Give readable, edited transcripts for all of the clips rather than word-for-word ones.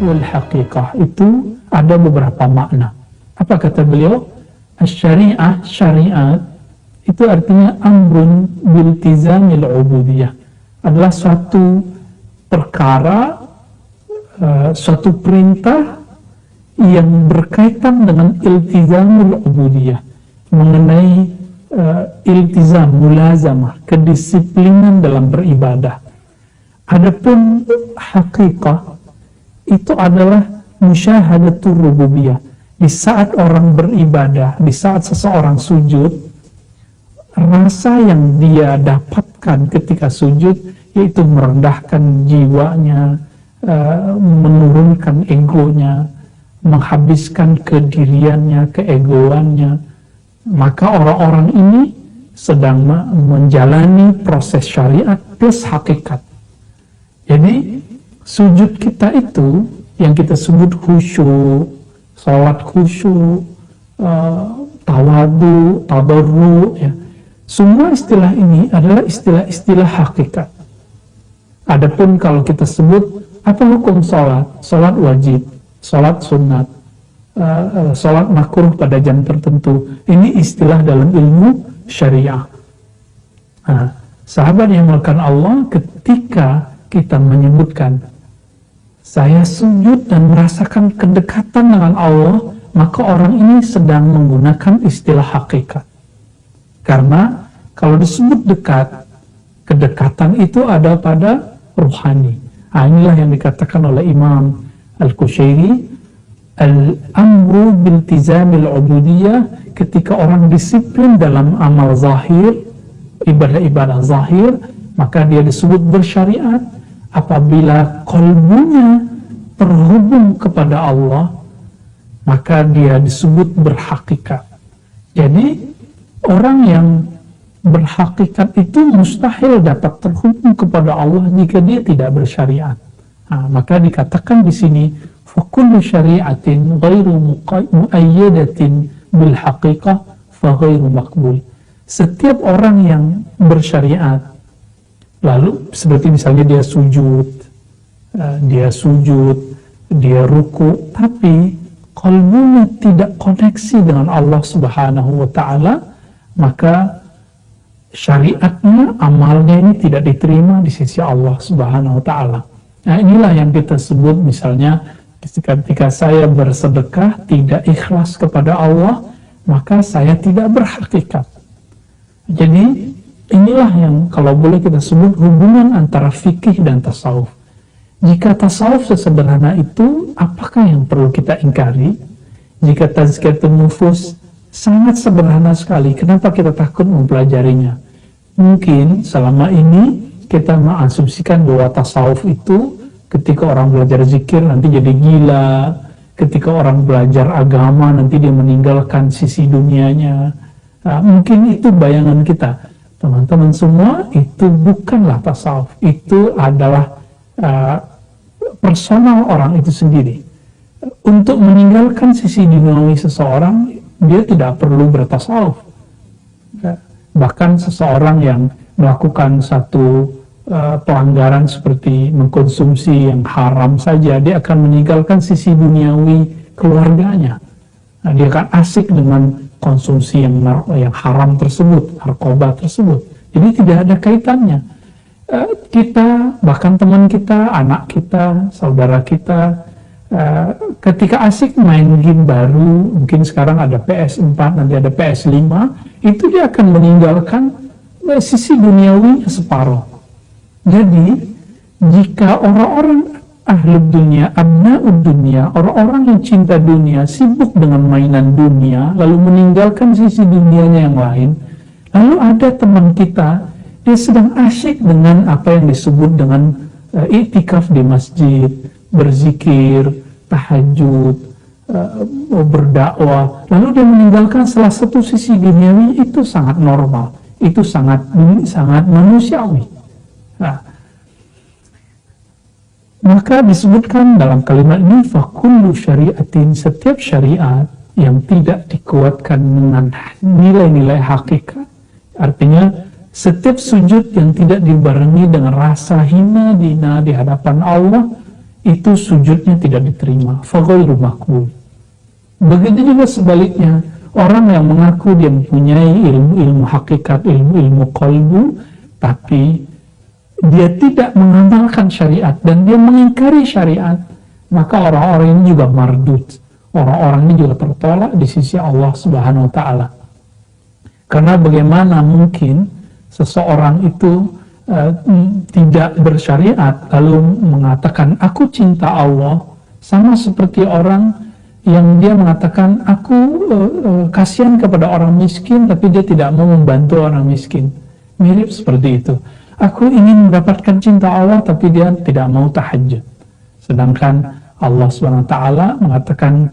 wal haqiqah itu ada beberapa makna. Apa kata beliau? Syariah, syariat itu artinya amrun biltizamil ubudiyah, adalah suatu perkara, suatu perintah yang berkaitan dengan iltizamul ubudiyah, mengenai iltizam, mulazamah, kedisiplinan dalam beribadah. Adapun haqiqah itu adalah musyahadatul rububiyah. Di saat orang beribadah, di saat seseorang sujud, rasa yang dia dapatkan ketika sujud yaitu merendahkan jiwanya, menurunkan egonya, menghabiskan kediriannya, keegoannya. Maka orang-orang ini sedang menjalani proses syariat plus hakikat. Jadi sujud kita itu yang kita sebut khusyuk, salat khusyuk, tawadu, tadarru, ya. Semua istilah ini adalah istilah-istilah hakikat. Adapun kalau kita sebut apa hukum salat? Salat wajib, salat sunat, salat makruh pada jam tertentu. Ini istilah dalam ilmu syariah. Nah, sahabat yang melakukan Allah, ketika kita menyebutkan saya sujud dan merasakan kedekatan dengan Allah, maka orang ini sedang menggunakan istilah hakikat. Karena kalau disebut dekat, kedekatan itu ada pada ruhani. Nah, inilah yang dikatakan oleh Imam Al-Qushairi, al-amru biltizamil ubudiyah, ketika orang disiplin dalam amal zahir, ibadah-ibadah zahir, maka dia disebut bersyariat. Apabila kolbunya terhubung kepada Allah, maka dia disebut berhakikat. Jadi orang yang berhakikat itu mustahil dapat terhubung kepada Allah jika dia tidak bersyariat. Nah, maka dikatakan di sini fakullu syari'atin ghairu muayyadatin bil haqiqah fa ghairu maqbul. Setiap orang yang bersyariat, lalu seperti misalnya dia sujud, dia ruku, tapi qalbunya tidak koneksi dengan Allah Subhanahu wa Ta'ala, maka syariatnya, amalnya ini tidak diterima di sisi Allah Subhanahu wa Ta'ala. Nah, inilah yang kita sebut misalnya ketika saya bersedekah tidak ikhlas kepada Allah, maka saya tidak berhakikat. Jadi inilah yang kalau boleh kita sebut hubungan antara fikih dan tasawuf. Jika tasawuf sesederhana itu, apakah yang perlu kita ingkari? Jika tazkiyatun nufus sangat sederhana sekali, kenapa kita takut mempelajarinya? Mungkin selama ini kita mengasumsikan bahwa tasawuf itu ketika orang belajar zikir nanti jadi gila, ketika orang belajar agama nanti dia meninggalkan sisi dunianya. Nah, mungkin itu bayangan kita. Teman-teman semua, itu bukanlah tasawuf, itu adalah personal orang itu sendiri. Untuk meninggalkan sisi duniawi seseorang, dia tidak perlu bertasawuf. Bahkan seseorang yang melakukan satu pelanggaran seperti mengkonsumsi yang haram saja, dia akan meninggalkan sisi duniawi keluarganya. Nah, dia akan asik dengan konsumsi yang haram tersebut, narkoba tersebut. Jadi tidak ada kaitannya. Kita, bahkan teman kita, anak kita, saudara kita, ketika asik main game baru, mungkin sekarang ada PS4, nanti ada PS5, itu dia akan meninggalkan sisi duniawinya separuh. Jadi, jika orang-orang ahlul dunia, abna'ud dunia, orang-orang yang cinta dunia, sibuk dengan mainan dunia, lalu meninggalkan sisi dunianya yang lain, lalu ada teman kita, dia sedang asyik dengan apa yang disebut dengan i'tikaf di masjid, berzikir, tahajud, berdakwah, lalu dia meninggalkan salah satu sisi duniawi, itu sangat normal, itu sangat manusiawi. Nah, maka disebutkan dalam kalimat ini fakullu syariatin, setiap syariat yang tidak dikuatkan dengan nilai-nilai hakikat, artinya setiap sujud yang tidak dibarengi dengan rasa hina dina di hadapan Allah, itu sujudnya tidak diterima, faghairu maqbul. Begitu juga sebaliknya, orang yang mengaku dia mempunyai ilmu hakikat, ilmu qalbu, tapi dia tidak mengamalkan syariat dan dia mengingkari syariat, maka orang-orang ini juga mardud. Orang-orang ini juga tertolak di sisi Allah Subhanahu wa Ta'ala. Karena bagaimana mungkin seseorang itu tidak bersyariat lalu mengatakan aku cinta Allah, sama seperti orang yang dia mengatakan aku kasihan kepada orang miskin tapi dia tidak mau membantu orang miskin. Mirip seperti itu. Aku ingin mendapatkan cinta Allah tapi dia tidak mau tahajud. Sedangkan Allah SWT mengatakan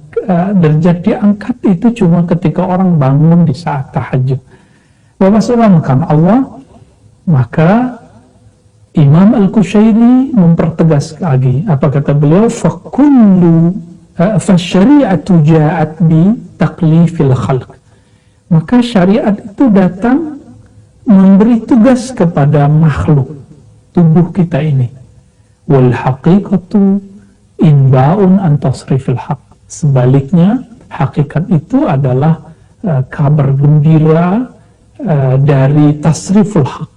derajat diangkat itu cuma ketika orang bangun di saat tahajud. Bapak subhanahu Allah, maka Imam Al-Qushairi mempertegas lagi. Apa kata beliau? Fakullu fasyari'atu ja'at bi taklifil khalq. Maka syariat itu datang memberi tugas kepada makhluk tubuh kita ini. Wal haqiqatu inba'un an tasrifil haq. Sebaliknya, hakikat itu adalah kabar gembira dari tasriful haq,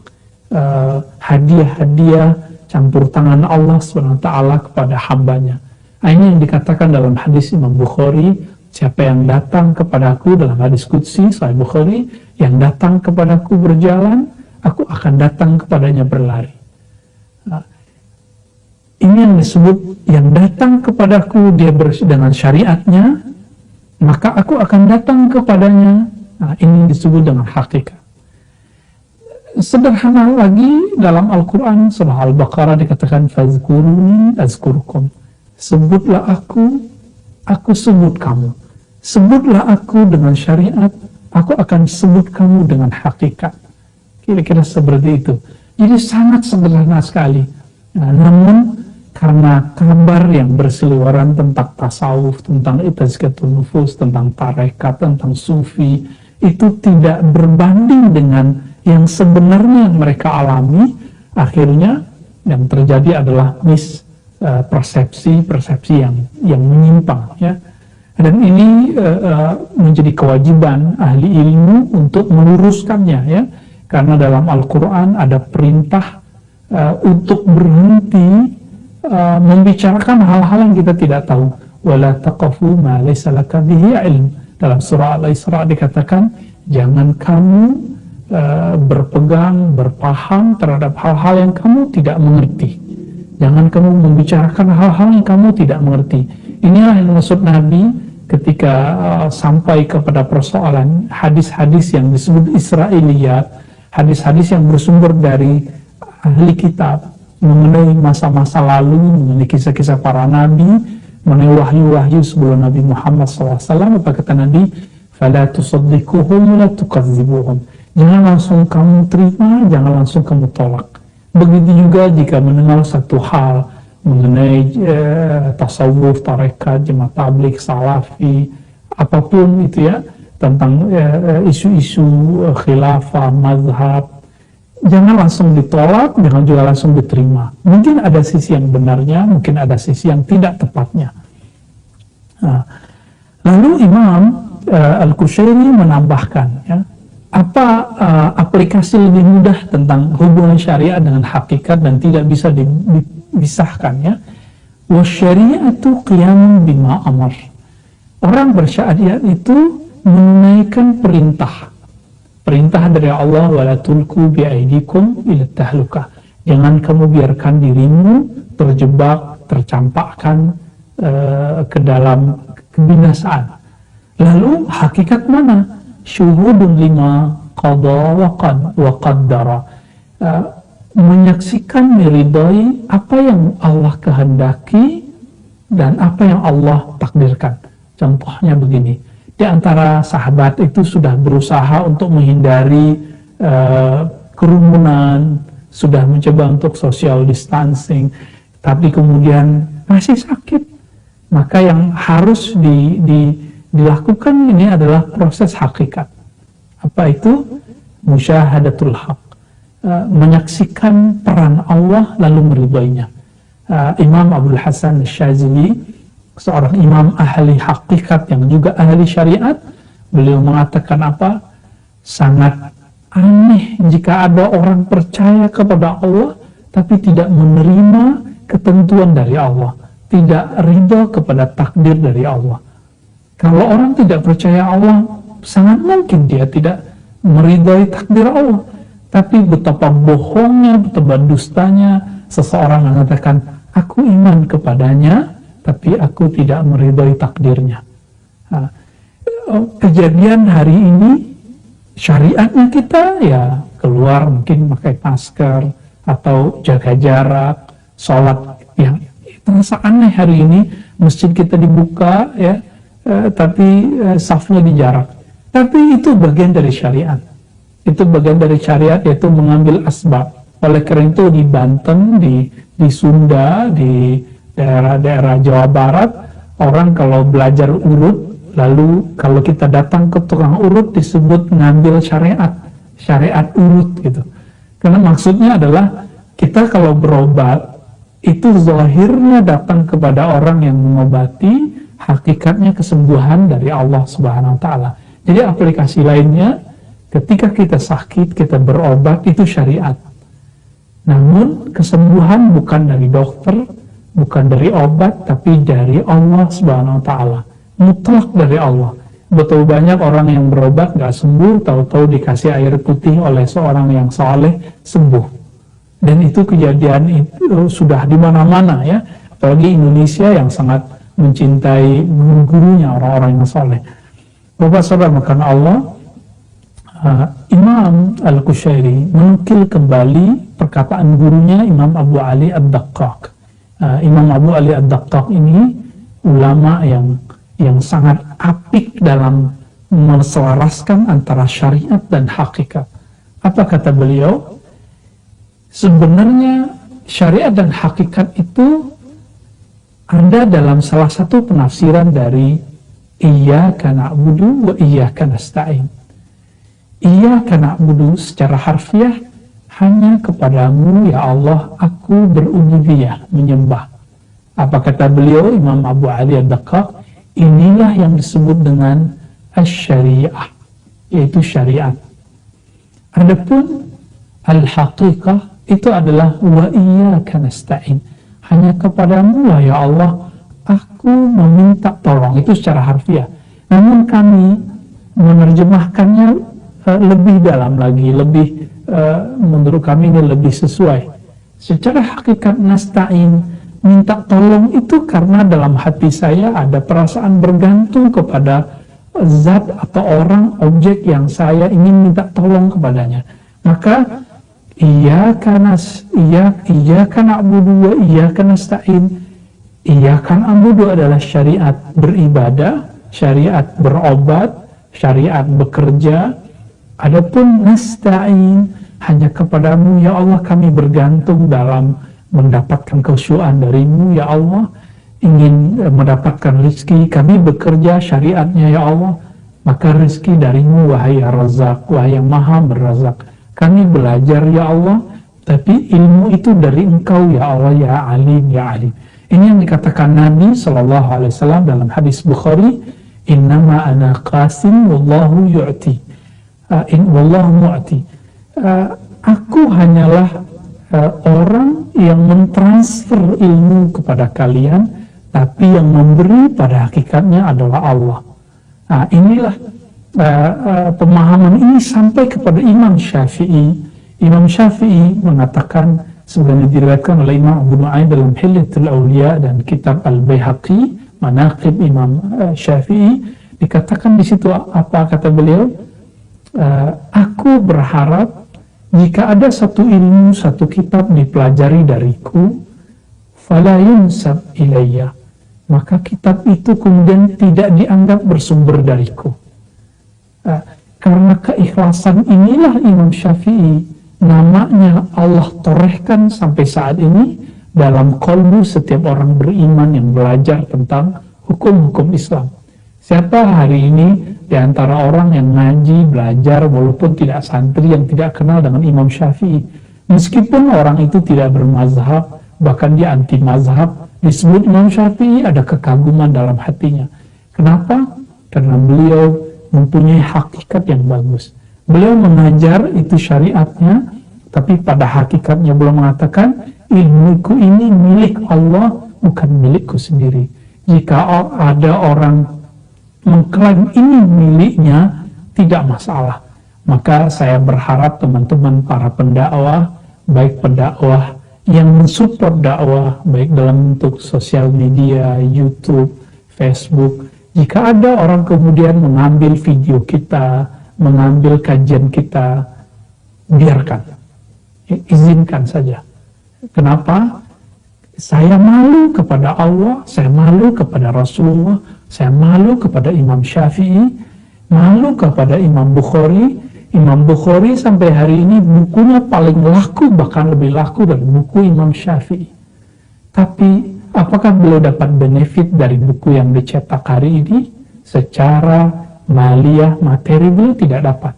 hadiah-hadiah campur tangan Allah SWT kepada hambanya. Ini yang dikatakan dalam hadis Imam Bukhari, siapa yang datang kepadaku, dalam hadis Qudsi Sahih Bukhari, yang datang kepadaku berjalan, aku akan datang kepadanya berlari. Ini yang disebut, yang datang kepadaku dia dengan syariatnya, maka aku akan datang kepadanya. Ini disebut dengan hakikat. Sederhana lagi, dalam Al-Quran surah Al-Baqarah dikatakan fazkuruni azkurkum. Sebutlah aku sebut kamu. Sebutlah aku dengan syariat, aku akan sebut kamu dengan hakikat. Kira-kira seperti itu. Jadi sangat sederhana sekali. Namun karena kabar yang berseliweran tentang tasawuf, tentang tazkiyatun nufus, tentang tarekat, tentang sufi, itu tidak berbanding dengan yang sebenarnya yang mereka alami, akhirnya yang terjadi adalah persepsi yang menyimpang, ya. Dan ini menjadi kewajiban ahli ilmu untuk meluruskannya, ya. Karena dalam Al-Quran ada perintah untuk berhenti membicarakan hal-hal yang kita tidak tahu. Wala taqafu ma laysa laka bihi ilm. Dalam surah Al-Isra dikatakan, jangan kamu berpegang, berpaham terhadap hal-hal yang kamu tidak mengerti. Jangan kamu membicarakan hal-hal yang kamu tidak mengerti. Inilah yang maksud Nabi ketika sampai kepada persoalan hadis-hadis yang disebut Israiliyat, hadis-hadis yang bersumber dari ahli kitab mengenai masa-masa lalu, mengenai kisah-kisah para nabi, mengenai wahyu-wahyu sebelum Nabi Muhammad SAW. Apa kata Nabi? Fala tusaddiquhum la tukadzibuhum. Jangan langsung kamu terima, jangan langsung kamu tolak. Begitu juga jika mendengar satu hal mengenai tasawuf, tarekat, jemaah tabligh, salafi, apapun itu, ya, tentang isu-isu khilafah, mazhab, jangan langsung ditolak, jangan juga langsung diterima. Mungkin ada sisi yang benarnya, mungkin ada sisi yang tidak tepatnya. Lalu Imam Al-Qushairi menambahkan, ya, apa aplikasi lebih mudah tentang hubungan syariat dengan hakikat dan tidak bisa dipisahkan, ya. Wasyari'atu qiyamun bima amar. Orang bersyariat itu menunaikan perintah dari Allah, wala tulku bi'aidikum ila tahlukah. Jangan kamu biarkan dirimu terjebak, tercampakkan ke dalam kebinasaan. Lalu hakikat mana? Syuhudun lima qada wa qaddara. Menyaksikan, meridai apa yang Allah kehendaki dan apa yang Allah takdirkan. Contohnya begini, di antara sahabat itu sudah berusaha untuk menghindari kerumunan, sudah mencoba untuk social distancing, tapi kemudian masih sakit. Maka yang harus dilakukan ini adalah proses hakikat. Apa itu? Musyahadatul haq. Menyaksikan peran Allah lalu meridainya. Imam Abdul Hasan Syazili, seorang imam ahli hakikat yang juga ahli syariat, beliau mengatakan apa? Sangat aneh jika ada orang percaya kepada Allah tapi tidak menerima ketentuan dari Allah, tidak ridho kepada takdir dari Allah. Kalau orang tidak percaya Allah, sangat mungkin dia tidak meridhai takdir Allah. Tapi betapa bohongnya, betapa dustanya seseorang mengatakan, aku iman kepadanya, tapi aku tidak meridhai takdirnya. Nah, kejadian hari ini, syariatnya kita ya keluar mungkin pakai masker, atau jaga jarak, sholat yang terasa aneh hari ini, masjid kita dibuka ya, tapi safnya dijarak. Tapi itu bagian dari syariat. Itu bagian dari syariat, yaitu mengambil asbab. Oleh karena itu di Banten, di Sunda, di daerah-daerah Jawa Barat, orang kalau belajar urut, lalu kalau kita datang ke tukang urut disebut ngambil syariat urut gitu. Karena maksudnya adalah kita kalau berobat, itu zahirnya datang kepada orang yang mengobati, hakikatnya kesembuhan dari Allah Subhanahu wa Ta'ala. Jadi aplikasi lainnya, ketika kita sakit, kita berobat, itu syariat. Namun kesembuhan bukan dari dokter, bukan dari obat, tapi dari Allah Subhanahu wa Ta'ala. Mutlak dari Allah. Betul banyak orang yang berobat gak sembuh, tahu-tahu dikasih air putih oleh seorang yang saleh, sembuh. Dan itu kejadian itu sudah di mana-mana ya, apalagi Indonesia yang sangat mencintai guru-gurunya, orang-orang yang saleh. Bapak saudara makan Allah, Imam Al-Qushairi menukil kembali perkataan gurunya Imam Abu Ali Ad-Daqqaq. Imam Abu Ali Ad-Daqqaq ini ulama yang sangat apik dalam menselaraskan antara syariat dan hakikat. Apa kata beliau? Sebenarnya syariat dan hakikat itu ada dalam salah satu penafsiran dari Iyyaka na'budu wa iyyaka nasta'in. Iyyaka na'budu secara harfiah, hanya kepadamu ya Allah aku berubudiyah, menyembah. Apa kata beliau Imam Abu Ali Ad-Daqqaq? Inilah yang disebut dengan asy-syariah, yaitu syariat. Adapun al-haqiqah itu adalah wa iyyaka nasta'in, hanya kepadamu lah ya Allah aku meminta tolong, itu secara harfiah. Namun kami menerjemahkannya lebih dalam lagi, lebih menurut kami ini lebih sesuai. Secara hakikat nasta'in, minta tolong itu karena dalam hati saya ada perasaan bergantung kepada zat atau orang, objek yang saya ingin minta tolong kepadanya. Maka iyyaka na'budu wa iyyaka nasta'in. Iyyaka na'budu adalah syariat beribadah, syariat berobat, syariat bekerja. Adapun nasta'in, hanya kepadamu ya Allah kami bergantung dalam mendapatkan kesyukuran darimu ya Allah, ingin mendapatkan rezeki, kami bekerja syariatnya ya Allah, maka rezeki darimu wahai Ar-Razzaq, wahai yang maha berazak. Kami belajar ya Allah, tapi ilmu itu dari engkau ya Allah, ya alim, ya alim. Ini yang dikatakan Nabi SAW dalam hadis Bukhari, innama ana qasim wallahu yu'ti, wallahu mu'ti. Aku hanyalah orang yang mentransfer ilmu kepada kalian, tapi yang memberi pada hakikatnya adalah Allah. Nah, inilah pemahaman ini sampai kepada Imam Syafi'i. Imam Syafi'i mengatakan, sebagaimana diriwayatkan oleh Imam Abu Nu'aim dalam Hilyatul Awliya dan kitab Al-Baihaqi, Manaqib Imam Syafi'i, dikatakan di situ apa kata beliau? Aku berharap jika ada satu ilmu, satu kitab dipelajari dariku, fala yunsab ilayya, maka kitab itu kemudian tidak dianggap bersumber dariku. Karena keikhlasan inilah Imam Syafi'i, namanya Allah torehkan sampai saat ini dalam kolbu setiap orang beriman yang belajar tentang hukum-hukum Islam. Siapa hari ini di antara orang yang ngaji, belajar, walaupun tidak santri, yang tidak kenal dengan Imam Syafi'i? Meskipun orang itu tidak bermazhab, bahkan dia anti mazhab. Disebut Imam Syafi'i ada kekaguman dalam hatinya. Kenapa? Karena beliau mempunyai hakikat yang bagus. Beliau mengajar itu syariatnya, tapi pada hakikatnya beliau mengatakan, ilmuku ini milik Allah, bukan milikku sendiri. Jika ada orang mengklaim ini miliknya, tidak masalah. Maka saya berharap teman-teman para pendakwah, baik pendakwah yang mensupport dakwah, baik dalam bentuk sosial media, YouTube, Facebook, jika ada orang kemudian mengambil video kita, mengambil kajian kita, biarkan, izinkan saja. Kenapa? Saya malu kepada Allah, saya malu kepada Rasulullah, saya malu kepada Imam Syafi'i, malu kepada Imam Bukhari. Imam Bukhari sampai hari ini bukunya paling laku, bahkan lebih laku dari buku Imam Syafi'i. Tapi apakah beliau dapat benefit dari buku yang dicetak hari ini? Secara maliyah, materi beliau tidak dapat.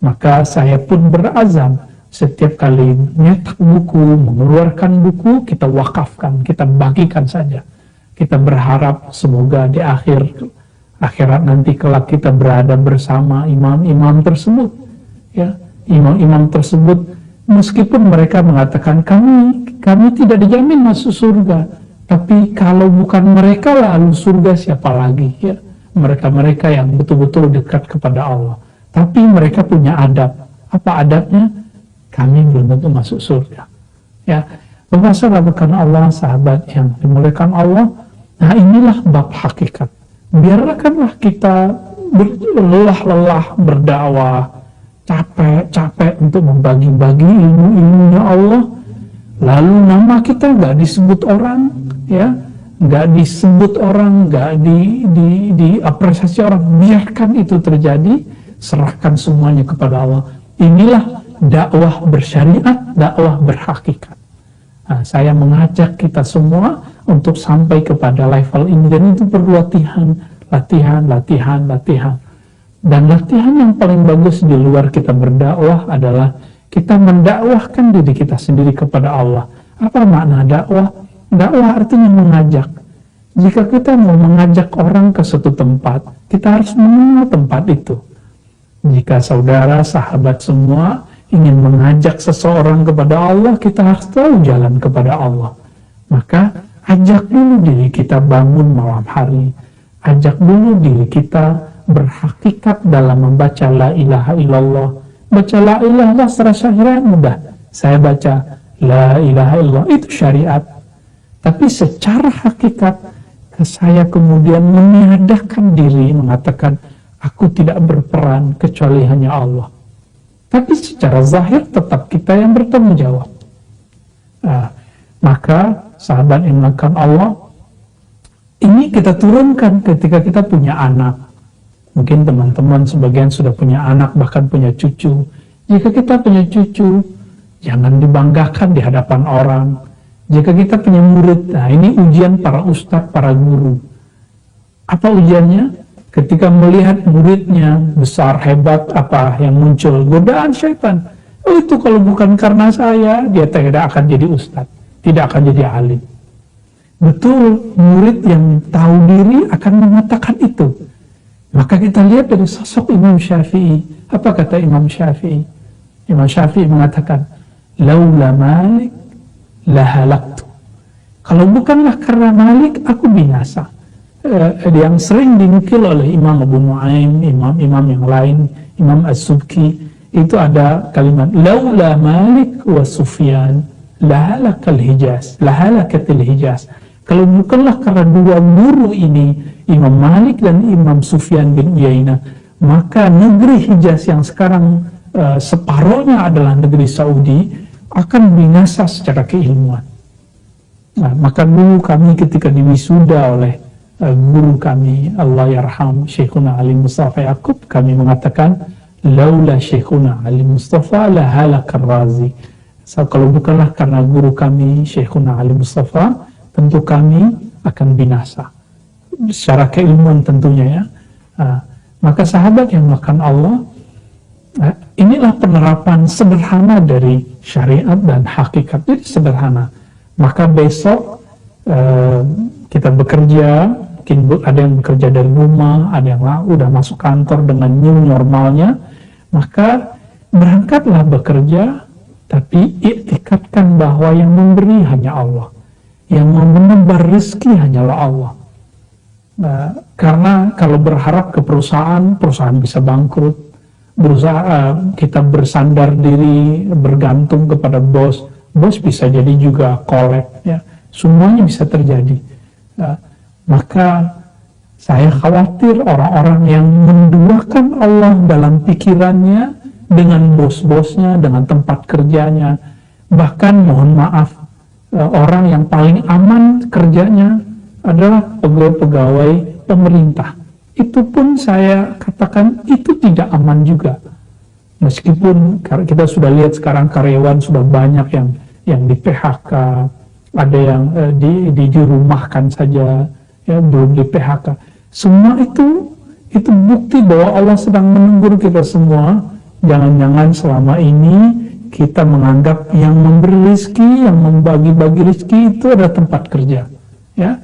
Maka saya pun berazam, setiap kali nyetak buku, mengeluarkan buku, kita wakafkan, kita bagikan saja. Kita berharap semoga di akhirat nanti kelak kita berada bersama imam-imam tersebut. Ya, imam-imam tersebut, meskipun mereka mengatakan kami tidak dijamin masuk surga, tapi kalau bukan mereka lalu surga siapa lagi? Ya, mereka-mereka yang betul-betul dekat kepada Allah. Tapi mereka punya adab. Apa adabnya? Kami belum tentu masuk surga. Ya, pemirsa bukan Allah, sahabat yang dimuliakan Allah. Nah, inilah bab hakikat. Biarkanlah kita berlelah-lelah berdakwah, capek-capek untuk membagi-bagi ilmu-ilmunya Allah, lalu nama kita nggak disebut orang, ya, nggak disebut orang, nggak diapresiasi orang. Biarkan itu terjadi, serahkan semuanya kepada Allah. Inilah dakwah bersyariat, dakwah berhakikat. Nah, saya mengajak kita semua untuk sampai kepada level ini, dan itu perlu latihan. Dan latihan yang paling bagus di luar kita berdakwah adalah kita mendakwahkan diri kita sendiri kepada Allah. Apa makna dakwah? Dakwah artinya mengajak. Jika kita mau mengajak orang ke suatu tempat, kita harus mengenal tempat itu. Jika saudara, sahabat semua ingin mengajak seseorang kepada Allah, kita harus tahu jalan kepada Allah. Maka ajak dulu diri kita bangun malam hari. Ajak dulu diri kita berhakikat dalam membaca la ilaha illallah. Baca la ilaha illallah secara syariat mudah. Saya baca la ilaha illallah, itu syariat. Tapi secara hakikat, saya kemudian meniadakan diri, mengatakan aku tidak berperan kecuali hanya Allah. Tapi secara zahir tetap kita yang bertanggung jawab. Maka sahabat yang melakukan Allah, ini kita turunkan ketika kita punya anak. Mungkin teman-teman sebagian sudah punya anak, bahkan punya cucu. Jika kita punya cucu, jangan dibanggakan di hadapan orang. Jika kita punya murid, nah ini ujian para ustadz, para guru. Apa ujiannya? Ketika melihat muridnya besar, hebat, apa yang muncul? Godaan syaitan. Oh, itu kalau bukan karena saya, dia tidak akan jadi ustadz, tidak akan jadi alim. Betul, murid yang tahu diri akan mengatakan itu. Maka kita lihat dari sosok Imam Syafi'i. Apa kata Imam Syafi'i? Imam Syafi'i mengatakan, laula Malik lahalaktu. Kalau bukanlah karena Malik, aku binasa. Yang sering dinukil oleh Imam Abu Nu'aim, imam-imam yang lain, Imam As-Subki, itu ada kalimat, laula Malik wa Sufyan lahalakal Hijaz, lahalakatil Hijaz. Kalau bukanlah karena dua guru ini, Imam Malik dan Imam Sufyan bin Uyainah, maka negeri Hijaz yang sekarang separohnya adalah negeri Saudi, akan binasa secara keilmuan. Nah, maka dulu kami ketika diwisuda oleh guru kami, Allah yarham, Syekhuna Ali Mustafa Yaqub, kami mengatakan, laula Syekhuna Ali Mustafa lahalakar Razi. So, kalau bukanlah karena guru kami, Syekhuna Ali Mustafa, tentu kami akan binasa. Secara keilmuan tentunya ya. Maka sahabat yang melakukan Allah, inilah penerapan sederhana dari syariat dan hakikat. Jadi sederhana. Maka besok kita bekerja, mungkin ada yang bekerja dari rumah, ada yang udah masuk kantor dengan new normalnya, maka berangkatlah bekerja, tapi iktikadkan bahwa yang memberi hanya Allah, yang menebar rezeki hanyalah Allah. Karena kalau berharap ke perusahaan bisa bangkrut, kita bersandar diri, bergantung kepada bos bisa jadi juga kolab, ya, semuanya bisa terjadi. Maka saya khawatir orang-orang yang menduakan Allah dalam pikirannya dengan bos-bosnya, dengan tempat kerjanya, bahkan mohon maaf, orang yang paling aman kerjanya adalah pegawai-pegawai pemerintah. Itu pun saya katakan itu tidak aman juga. Meskipun kita sudah lihat sekarang karyawan sudah banyak yang di PHK, ada yang dirumahkan saja, ya, belum di PHK. Semua itu bukti bahwa Allah sedang menegur kita semua. Jangan-jangan selama ini kita menganggap yang memberi rezeki, yang membagi-bagi rezeki itu adalah tempat kerja, ya.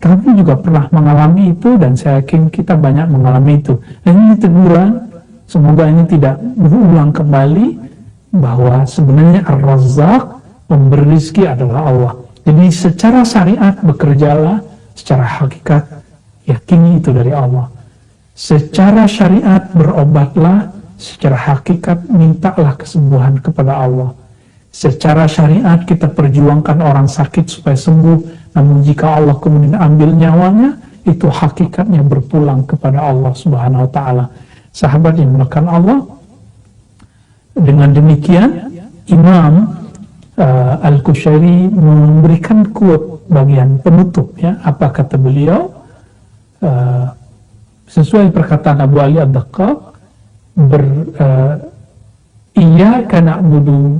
Kami juga pernah mengalami itu, dan saya yakin kita banyak mengalami itu. Dan ini teguran, semoga ini tidak berulang kembali, bahwa sebenarnya Ar-Razzaq, pemberi rezeki adalah Allah. Jadi secara syariat bekerjalah, secara hakikat yakini itu dari Allah. Secara syariat berobatlah, secara hakikat mintalah kesembuhan kepada Allah. Secara syariat kita perjuangkan orang sakit supaya sembuh, namun jika Allah kemudian ambil nyawanya, itu hakikatnya berpulang kepada Allah Subhanahu wa Ta'ala. Sahabat yang dimuliakan Allah, dengan demikian Imam Al-Qushairi memberikan quote bagian penutup, ya. Apa kata beliau? Sesuai perkataan Abu Ali Ad-Daqqaq, iyyaka na'budu,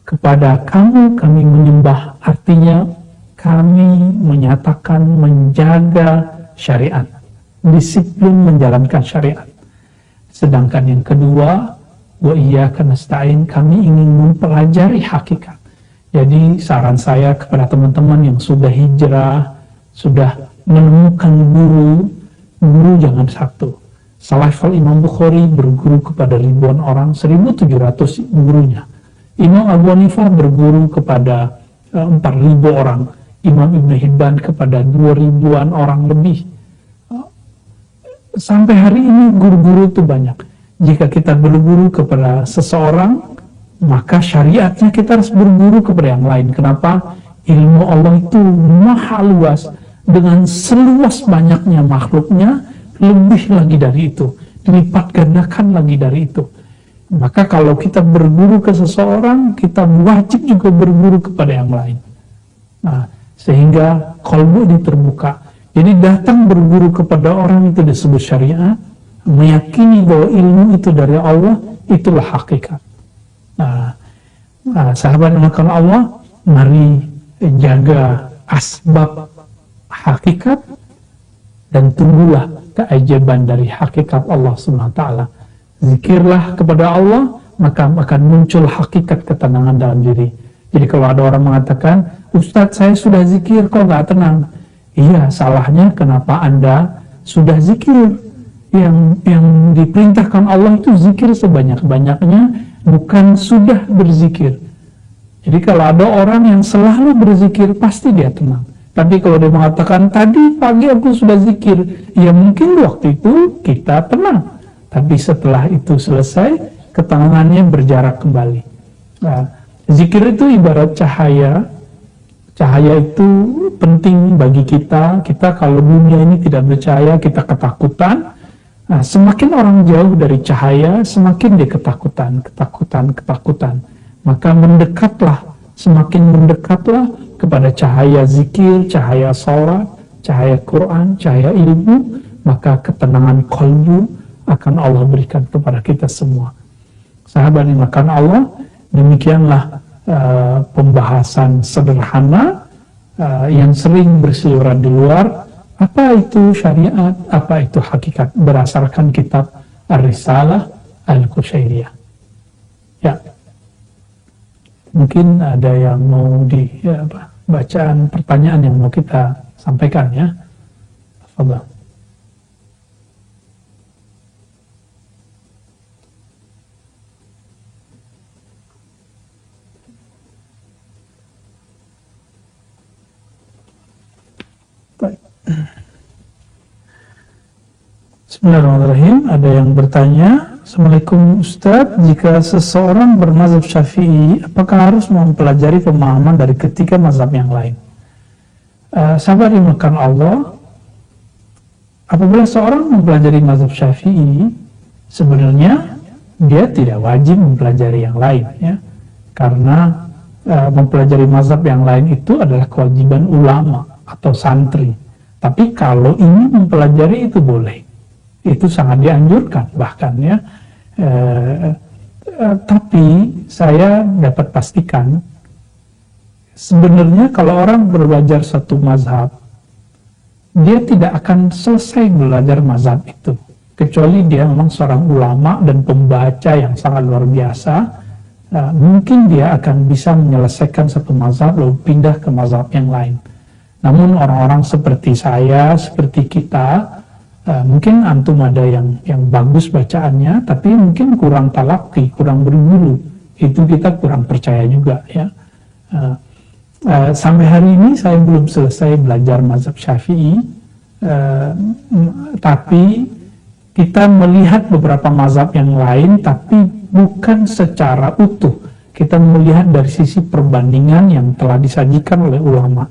kepada kamu kami menyembah, artinya kami menyatakan menjaga syariat, disiplin menjalankan syariat. Sedangkan yang kedua, wa iyyaka nasta'in, kami ingin mempelajari hakikat. Jadi saran saya kepada teman-teman yang sudah hijrah, sudah menemukan guru jangan satu. Salafal Imam Bukhari berguru kepada ribuan orang, 1.700 gurunya. Imam Abu Hanifah berguru kepada 4.000 orang. Imam Ibn Hibban kepada 2.000-an orang lebih. Sampai hari ini guru-guru itu banyak. Jika kita berguru kepada seseorang, maka syariatnya kita harus berguru kepada yang lain. Kenapa? Ilmu Allah itu maha luas. Dengan seluas banyaknya makhluknya, lebih lagi dari itu. Dilipat gandakan lagi dari itu. Maka kalau kita berguru ke seseorang, kita wajib juga berguru kepada yang lain. Nah, sehingga qalbu ini terbuka. Jadi datang berguru kepada orang itu disebut syariat, meyakini bahwa ilmu itu dari Allah, itulah hakikat. Nah, sahabat yang dimuliakan Allah, mari jaga asbab hakikat dan tunggulah keajaiban dari hakikat Allah SWT. Zikirlah kepada Allah, maka akan muncul hakikat ketenangan dalam diri. Jadi kalau ada orang mengatakan, Ustadz saya sudah zikir kok nggak tenang. Iya, salahnya kenapa Anda sudah zikir? Yang diperintahkan Allah itu zikir sebanyak-banyaknya, bukan sudah berzikir. Jadi kalau ada orang yang selalu berzikir, pasti dia tenang. Tapi kalau dia mengatakan, tadi pagi aku sudah zikir, ya mungkin waktu itu kita tenang. Tapi setelah itu selesai, ketenangannya berjarak kembali. Nah, zikir itu ibarat cahaya. Cahaya itu penting bagi kita. Kita kalau dunia ini tidak bercahaya, kita ketakutan. Nah, semakin orang jauh dari cahaya, semakin dia ketakutan. Maka mendekatlah, semakin mendekatlah kepada cahaya zikir, cahaya salat, cahaya Quran, cahaya ilmu, maka ketenangan qalbu akan Allah berikan kepada kita semua. Sahabat yang dimuliakan Allah, demikianlah pembahasan sederhana yang sering berseliweran di luar. Apa itu syariat, apa itu hakikat, berdasarkan kitab Ar-Risalah Al-Qushairiyah. Ya, Mungkin ada yang mau bacaan pertanyaan yang mau kita sampaikan ya. Tafadhol. Baik. Bismillahirrahmanirrahim. Ada yang bertanya, Assalamualaikum Ustadz, jika seseorang bermazhab Syafi'i, apakah harus mempelajari pemahaman dari ketiga mazhab yang lain? Sahabat dimakan Allah, apabila seorang mempelajari mazhab Syafi'i, sebenarnya dia tidak wajib mempelajari yang lain, ya, karena mempelajari mazhab yang lain itu adalah kewajiban ulama atau santri. Tapi kalau ingin mempelajari itu boleh, itu sangat dianjurkan bahkan ya. Tapi saya dapat pastikan, sebenarnya kalau orang belajar satu mazhab, dia tidak akan selesai belajar mazhab itu, kecuali dia memang seorang ulama dan pembaca yang sangat luar biasa. Mungkin dia akan bisa menyelesaikan satu mazhab lalu pindah ke mazhab yang lain. Namun orang-orang seperti saya, seperti kita, mungkin antum ada yang bagus bacaannya, tapi mungkin kurang talaki, kurang berguru, itu kita kurang percaya juga ya. Sampai hari ini saya belum selesai belajar mazhab Syafi'i, tapi kita melihat beberapa mazhab yang lain, tapi bukan secara utuh. Kita melihat dari sisi perbandingan yang telah disajikan oleh ulama.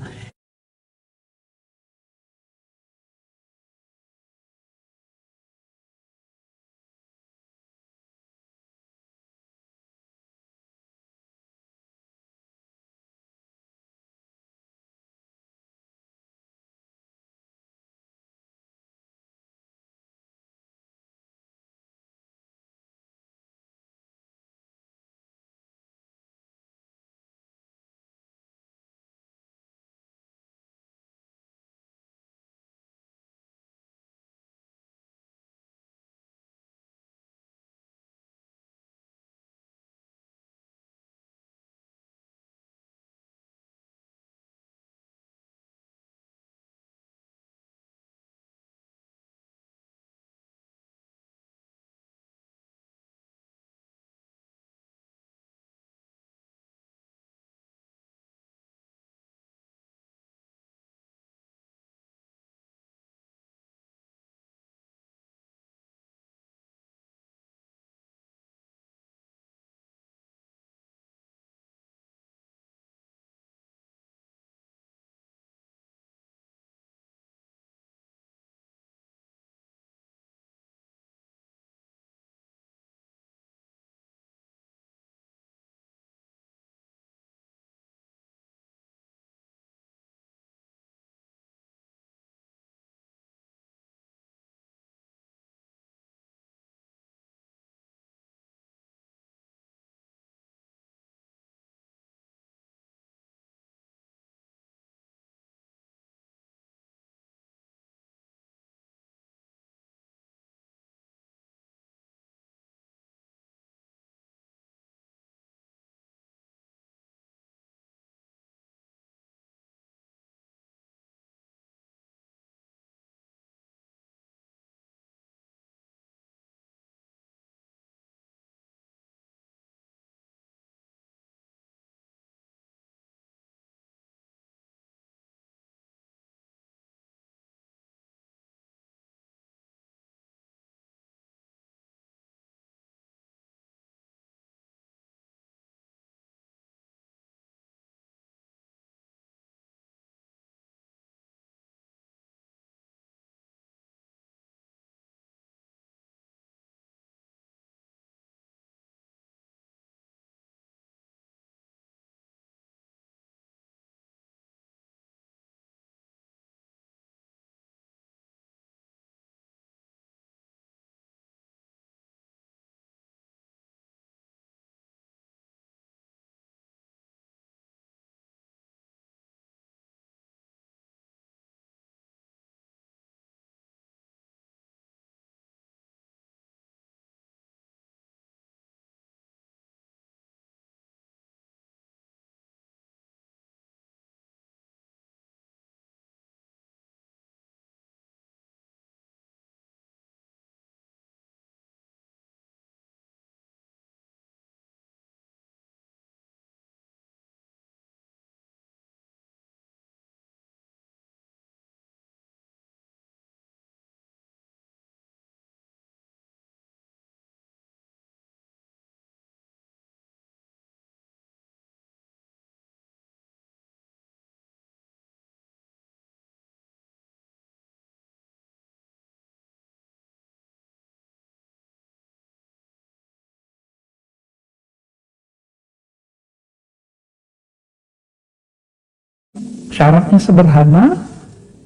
Syaratnya sederhana,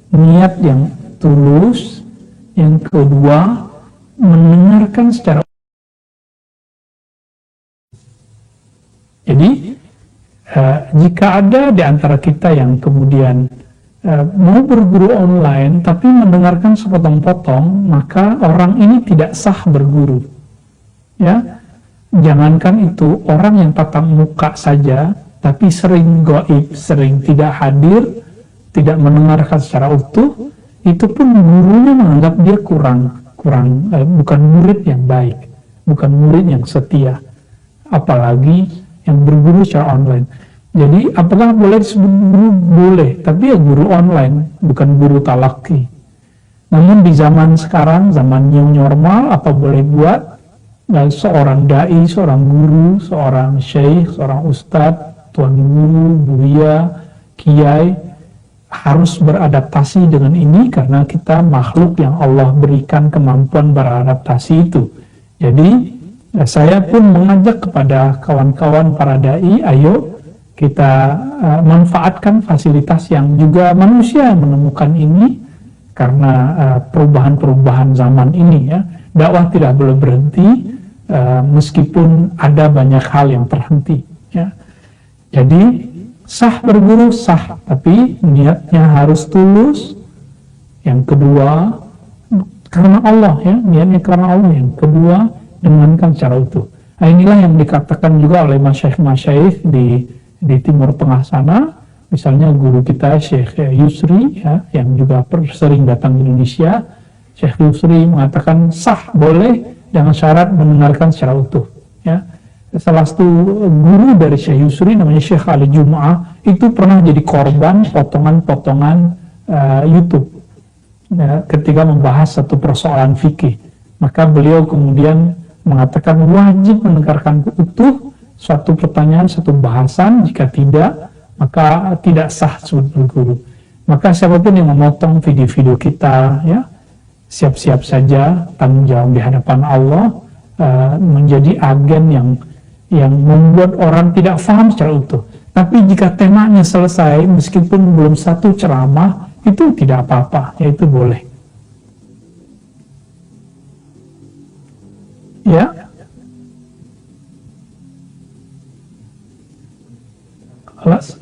niat yang tulus. Yang kedua, mendengarkan secara. Jadi jika ada di antara kita yang kemudian mau berguru online tapi mendengarkan sepotong-potong, maka orang ini tidak sah berguru. Ya, jangankan itu, orang yang tatap muka saja tapi sering gaib, sering tidak hadir, tidak mendengarkan secara utuh, itu pun gurunya menganggap dia bukan murid yang baik, bukan murid yang setia, apalagi yang berguru secara online. Jadi apakah boleh disebut guru? Boleh, tapi ya guru online, bukan guru talaki. Namun di zaman sekarang, zaman new normal, apa boleh buat? Seorang dai, seorang guru, seorang syekh, seorang ustadz, tuan guru, buya, kiai harus beradaptasi dengan ini, karena kita makhluk yang Allah berikan kemampuan beradaptasi itu. Jadi saya pun mengajak kepada kawan-kawan para dai, ayo kita manfaatkan fasilitas yang juga manusia menemukan ini, karena perubahan-perubahan zaman ini ya, dakwah tidak boleh berhenti meskipun ada banyak hal yang terhenti ya. Jadi sah berguru sah, tapi niatnya harus tulus. Yang kedua, karena Allah ya, niatnya karena Allah. Yang kedua, dengankan secara utuh. Nah, inilah yang dikatakan juga oleh masyaikh-masyaikh di Timur Tengah sana. Misalnya guru kita Syekh Yusri ya, yang juga sering datang ke Indonesia. Syekh Yusri mengatakan sah, boleh, dengan syarat mendengarkan secara utuh ya. Salah satu guru dari Syekh Yusri namanya Syekh Ali Jum'ah itu pernah jadi korban potongan-potongan YouTube ya, ketika membahas satu persoalan fikih. Maka beliau kemudian mengatakan wajib mendengarkan utuh suatu pertanyaan, satu bahasan. Jika tidak, maka tidak sah sebagai guru. Maka siapapun yang memotong video-video kita ya, siap-siap saja tanggung jawab di hadapan Allah, menjadi agen yang membuat orang tidak paham secara utuh. Tapi jika temanya selesai, meskipun belum satu ceramah, itu tidak apa-apa, yaitu boleh. Ya. Alas.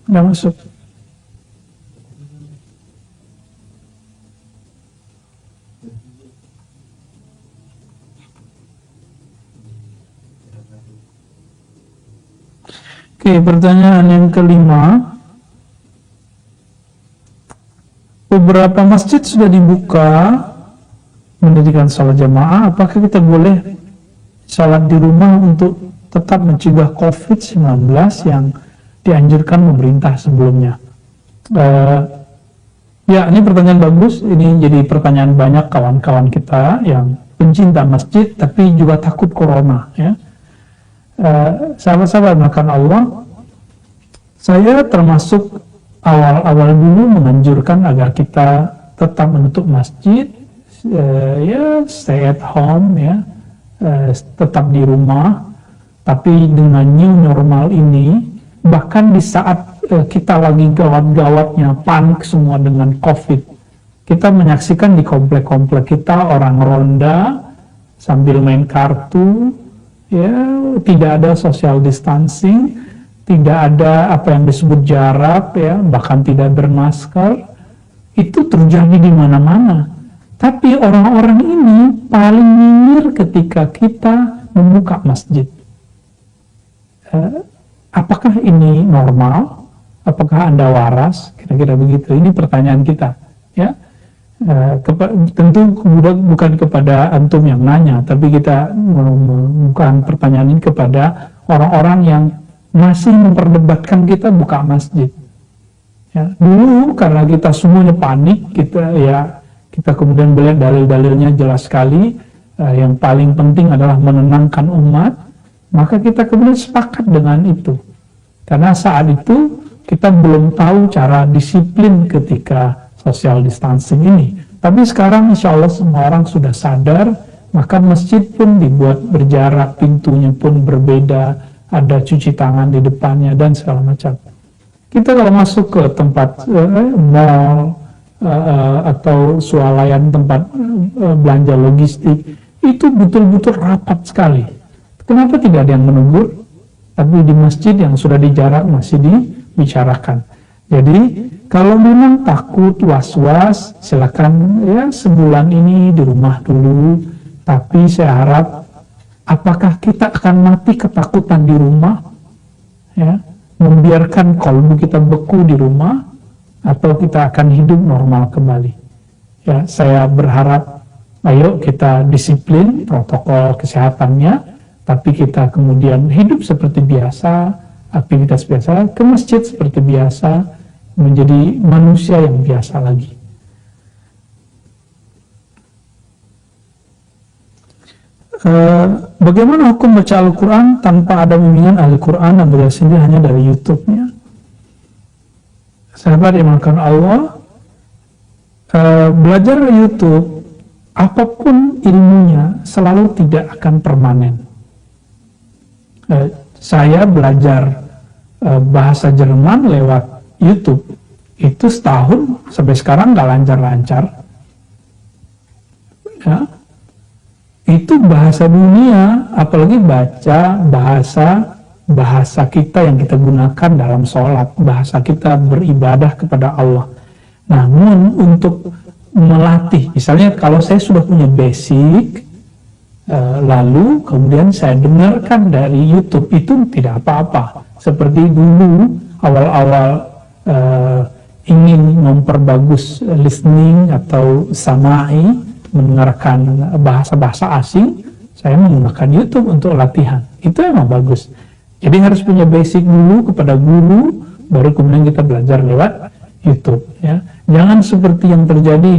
Nggak masuk. Oke, pertanyaan yang kelima. Beberapa masjid sudah dibuka mendirikan salat jamaah. Apakah kita boleh salat di rumah untuk tetap mencegah COVID-19 yang dianjurkan pemerintah sebelumnya? Ya, ini pertanyaan bagus. Ini jadi pertanyaan banyak kawan-kawan kita yang pencinta masjid tapi juga takut corona ya. Sahabat-sahabat makan Allah, saya termasuk awal-awal dulu menganjurkan agar kita tetap menutup masjid, ya stay at home ya, tetap di rumah. Tapi dengan new normal ini, bahkan di saat kita lagi gawat-gawatnya, panik semua dengan COVID, kita menyaksikan di komplek-komplek kita orang ronda sambil main kartu. Ya, tidak ada social distancing, tidak ada apa yang disebut jarak ya, bahkan tidak bermasker. Itu terjadi di mana-mana. Tapi orang-orang ini paling nyinyir ketika kita membuka masjid. Apakah ini normal? Apakah Anda waras? Kira-kira begitu. Ini pertanyaan kita ya. Tentu bukan kepada antum yang nanya, tapi kita bukan pertanyaan ini kepada orang-orang yang masih memperdebatkan kita buka masjid. Ya, dulu karena kita semuanya panik, kita kemudian melihat dalil-dalilnya jelas sekali. Yang paling penting adalah menenangkan umat, maka kita kemudian sepakat dengan itu. Karena saat itu kita belum tahu cara disiplin ketika social distancing ini. Tapi sekarang insya Allah semua orang sudah sadar, maka masjid pun dibuat berjarak, pintunya pun berbeda, ada cuci tangan di depannya dan segala macam. Kita kalau masuk ke tempat mall atau swalayan tempat belanja logistik, itu betul-betul rapat sekali. Kenapa tidak ada yang menegur? Tapi di masjid yang sudah dijarak masih dibicarakan. Jadi kalau memang takut, was-was, silakan ya sebulan ini di rumah dulu. Tapi saya harap, apakah kita akan mati ketakutan di rumah? Ya, membiarkan kalbu kita beku di rumah, atau kita akan hidup normal kembali. Ya, saya berharap ayo kita disiplin protokol kesehatannya, tapi kita kemudian hidup seperti biasa, aktivitas biasa, ke masjid seperti biasa, menjadi manusia yang biasa lagi. Bagaimana hukum baca Al-Quran tanpa ada bimbingan Al-Quran dan belajar sendiri hanya dari YouTube-nya? Sahabat dimakan Allah, belajar dari YouTube, apapun ilmunya, selalu tidak akan permanen. Saya belajar bahasa Jerman lewat YouTube, itu setahun, sampai sekarang nggak lancar-lancar. Ya. Itu bahasa dunia, apalagi baca bahasa kita yang kita gunakan dalam sholat, bahasa kita beribadah kepada Allah. Namun untuk melatih, misalnya kalau saya sudah punya basic, lalu kemudian saya dengarkan dari YouTube, itu tidak apa-apa. Seperti dulu awal-awal ingin memperbagus listening atau samai, mendengarkan bahasa-bahasa asing, saya menggunakan YouTube untuk latihan. Itu emang bagus. Jadi harus punya basic dulu kepada guru, baru kemudian kita belajar lewat YouTube. Ya. Jangan seperti yang terjadi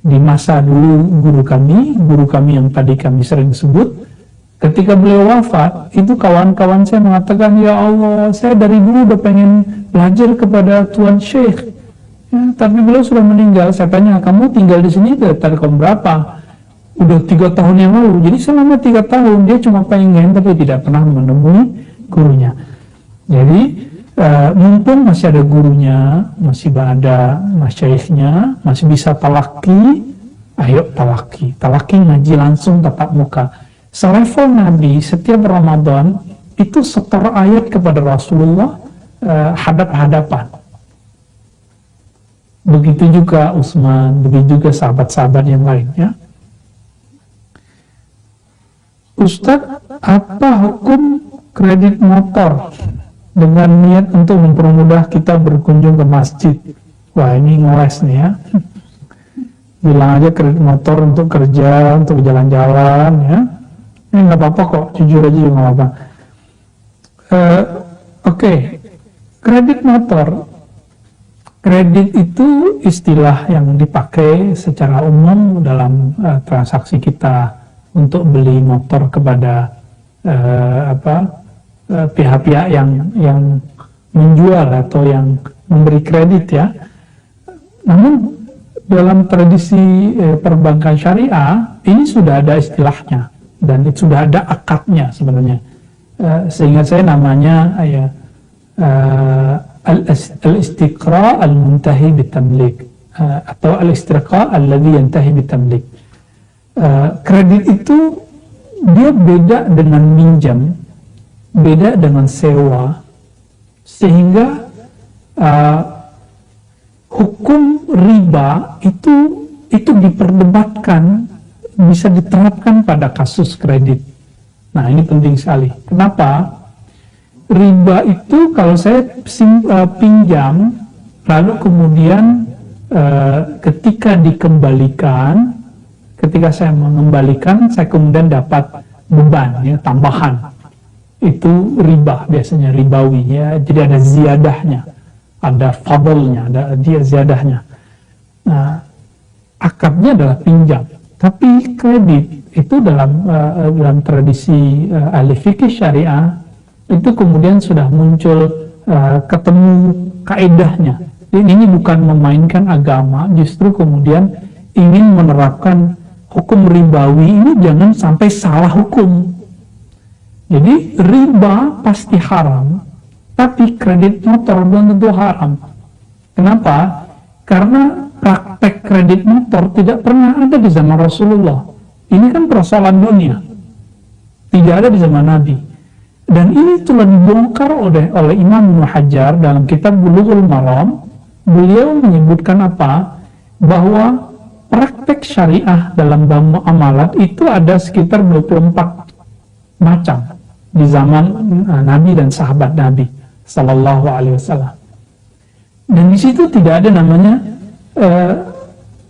di masa dulu guru kami yang tadi kami sering sebut, ketika beliau wafat, itu kawan-kawan saya mengatakan, ya Allah, saya dari dulu udah pengen belajar kepada Tuan Syekh. Ya, tapi beliau sudah meninggal. Saya tanya, kamu tinggal di sini dari tahun berapa? Udah 3 tahun yang lalu. Jadi selama 3 tahun dia cuma pengen tapi tidak pernah menemui gurunya. Jadi mumpung masih ada gurunya, masih ada masyaikhnya, masih bisa talaki, ayo talaki ngaji langsung tatap muka. Selevel Nabi setiap Ramadan itu setor ayat kepada Rasulullah hadap-hadapan. Begitu juga Utsman, begitu juga sahabat-sahabat yang lain, ya. Ustadz, apa hukum kredit motor dengan niat untuk mempermudah kita berkunjung ke masjid? Wah, ini ngeles nih ya. Bilang aja kredit motor untuk kerja, untuk jalan-jalan, ya. Ini nggak apa-apa kok, jujur aja juga nggak apa-apa. Oke. Kredit motor. Kredit itu istilah yang dipakai secara umum dalam transaksi kita untuk beli motor kepada pihak-pihak yang menjual atau yang memberi kredit, ya. Namun dalam tradisi perbankan syariah ini sudah ada istilahnya dan sudah ada akadnya sebenarnya. Sehingga saya namanya al-istiqra al-muntahi bitamlik atau al-istiqra alladhi yantahi bitamlik. Kredit itu dia beda dengan minjam, beda dengan sewa, sehingga hukum riba itu diperdebatkan, bisa diterapkan pada kasus kredit. Nah, ini penting sekali. Kenapa? Riba itu kalau saya pinjam, lalu kemudian ketika dikembalikan, ketika saya mengembalikan, saya kemudian dapat beban, ya, tambahan. Itu riba, biasanya ribawi, ya. Jadi ada ziyadahnya, ada fadlnya, ada dia ziyadahnya. Nah, akadnya adalah pinjam. Tapi kredit itu dalam tradisi ahli fikih syariah itu kemudian sudah muncul ketemu kaedahnya. Ini bukan memainkan agama, justru kemudian ingin menerapkan hukum ribawi ini jangan sampai salah hukum. Jadi riba pasti haram, tapi kredit motor belum tentu haram. Kenapa? Karena praktek kredit motor tidak pernah ada di zaman Rasulullah. Ini kan persoalan dunia, tidak ada di zaman Nabi. Dan ini telah dibongkar oleh Imam Ibnu Hajar dalam kitab Bulughul Maram. Beliau menyebutkan apa? Bahwa praktek syariah dalam muamalat itu ada sekitar 24 macam di zaman Nabi dan sahabat Nabi Sallallahu Alaihi Wasallam. Dan di situ tidak ada namanya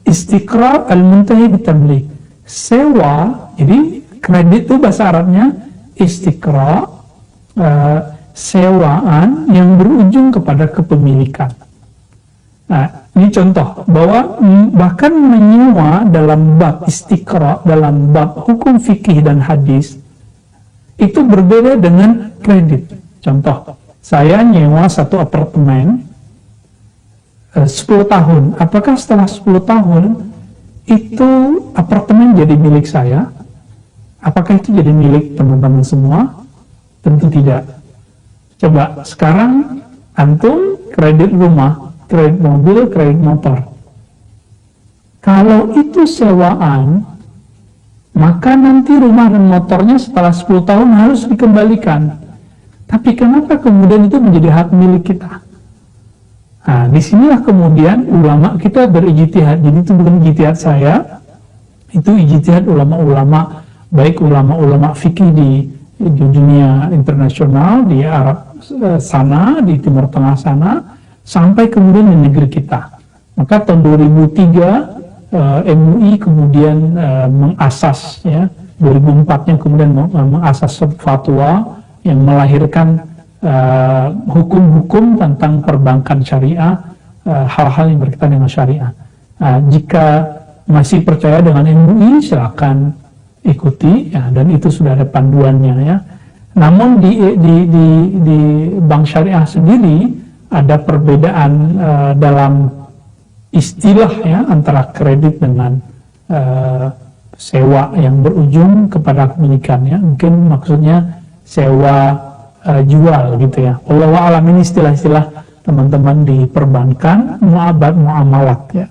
istiqra al-muntahi bitabligh, sewa. Jadi kredit itu bahasa Arabnya istiqra, sewaan yang berujung kepada kepemilikan. Nah, ini contoh bahwa bahkan menyewa dalam bab istiqra, dalam bab hukum fikih dan hadis itu berbeda dengan kredit. Contoh, saya nyewa satu apartemen 10 tahun. Apakah setelah 10 tahun itu apartemen jadi milik saya? Apakah itu jadi milik teman-teman semua? Tentu tidak. Coba sekarang antum kredit rumah, kredit mobil, kredit motor. Kalau itu sewaan, maka nanti rumah dan motornya setelah 10 tahun harus dikembalikan. Tapi kenapa kemudian itu menjadi hak milik kita? Nah, disinilah kemudian ulama kita berijtihad. Jadi itu bukan ijtihad saya, itu ijtihad ulama-ulama, baik ulama-ulama fikih di dunia internasional, di Arab sana, di Timur Tengah sana, sampai kemudian di negeri kita. Maka tahun 2003 MUI kemudian mengasas, ya, 2004-nya kemudian mengasas fatwa yang melahirkan hukum-hukum tentang perbankan syariah, hal-hal yang berkaitan dengan syariah. Jika masih percaya dengan MUI, silakan ikuti, ya, dan itu sudah ada panduannya, ya. Namun di bank syariah sendiri ada perbedaan dalam istilah, ya, antara kredit dengan sewa yang berujung kepada kepemilikannya. Mungkin maksudnya sewa jual gitu, ya. Wallahu a'lam, ini istilah-istilah teman-teman di perbankan, muamalat, ya.